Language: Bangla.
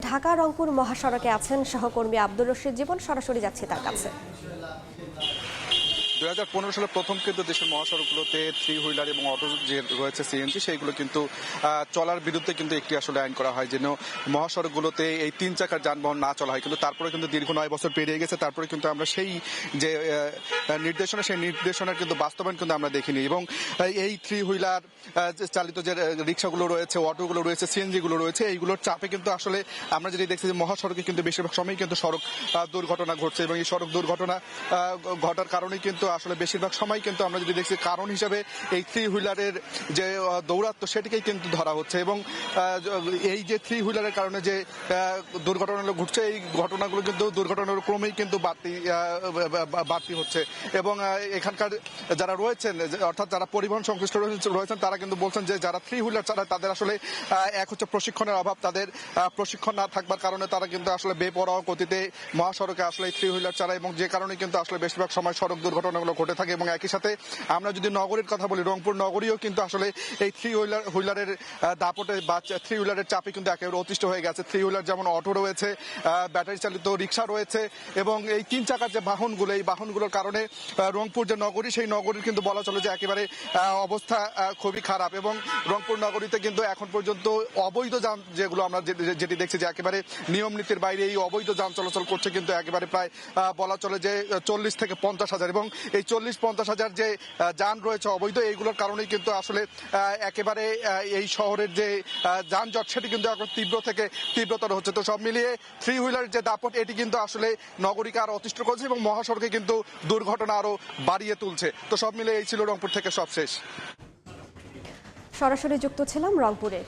ঢাকা রংপুর মহাসড়কে আছেন সহকর্মী আব্দুর রশিদ জীবন, সরাসরি যাচ্ছি তার কাছে। 2015 সালে প্রথম কিন্তু দেশের মহাসড়কগুলোতে থ্রি হুইলার এবং অটো যে রয়েছে সিএনজি সেইগুলো কিন্তু চলার বিরুদ্ধে কিন্তু একটি আসলে আইন করা হয় যেন মহাসড়কগুলোতে এই 3 চাকার যানবাহন না চলা হয়। কিন্তু তারপরে কিন্তু দীর্ঘ 9 বছর পেরিয়ে গেছে, তারপরে কিন্তু আমরা সেই যে নির্দেশনা সেই নির্দেশনার কিন্তু বাস্তবায়ন কিন্তু আমরা দেখিনি। এবং এই থ্রি হুইলার চালিত যে রিক্সাগুলো রয়েছে, অটোগুলো রয়েছে, সিএনজি গুলো রয়েছে, এইগুলোর চাপে কিন্তু আসলে আমরা যেটি দেখছি যে মহাসড়কে কিন্তু বেশিরভাগ সময় কিন্তু সড়ক দুর্ঘটনা ঘটছে। এবং এই সড়ক দুর্ঘটনা ঘটার কারণে কিন্তু আসলে বেশিরভাগ সময় কিন্তু আমরা যদি দেখছি কারণ হিসেবে এই থ্রি হুইলারের যে দৌরাত্ম্য সেটিকেই কিন্তু ধরা হচ্ছে। এবং এই যে থ্রি হুইলারের কারণে যে দুর্ঘটনাগুলো ঘটছে, এই ঘটনাগুলো কিন্তু দুর্ঘটনার ক্রমেই কিন্তু বাড়তি হচ্ছে। এবং এখানকার যারা রয়েছেন অর্থাৎ যারা পরিবহন সংশ্লিষ্ট রয়েছেন তারা কিন্তু বলছেন যে যারা থ্রি হুইলার চালায় তাদের আসলে এক হচ্ছে প্রশিক্ষণের অভাব, তাদের প্রশিক্ষণ না থাকবার কারণে তারা কিন্তু আসলে বেপরোয়া গতিতে মহাসড়কে আসলে থ্রি হুইলার চালায়, এবং যে কারণে কিন্তু আসলে বেশিরভাগ সময় সড়ক দুর্ঘটনাগুলো ঘটে থাকে। এবং একই সাথে আমরা যদি নগরীর কথা বলি, রংপুর নগরীও কিন্তু আসলে এই থ্রি হুইলারের দাপটে বা থ্রি হুইলারের চাপে কিন্তু একেবারে অতিষ্ঠ হয়ে গেছে। থ্রি হুইলার যেমন অটো রয়েছে, ব্যাটারি চালিত রিক্সা রয়েছে, এবং এই 3 চাকার যে বাহনগুলো, এই বাহনগুলোর কারণে রংপুর যে নগরী সেই নগরীর কিন্তু বলা চলে যে একেবারে অবস্থা খুবই খারাপ। এবং রংপুর নগরীতে কিন্তু এখন পর্যন্ত অবৈধ যান যেগুলো আমরা যেটি দেখছি যে একেবারে নিয়ম নীতির বাইরে এই অবৈধ যান চলাচল করছে কিন্তু একেবারে প্রায় বলা চলে যে 40 থেকে 50 হাজার। এবং এই 40-50 হাজার যে যান রয়েছে অবৈধ, এইগুলোর কারণেই কিন্তু আসলে একেবারে এই শহরের যে যানজট সেটি কিন্তু এখন তীব্র থেকে তীব্রতর হচ্ছে। তো সব মিলিয়ে থ্রি হুইলারের যে দাপট এটি কিন্তু আসলে নগরীকে আরো অতিষ্ঠ করছে এবং মহাসড়কে কিন্তু দুর্ঘটনা আরো বাড়িয়ে তুলছে। তো সব মিলিয়ে এই ছিল রংপুর থেকে সবশেষ। সরাসরি যুক্ত ছিলাম রংপুরে।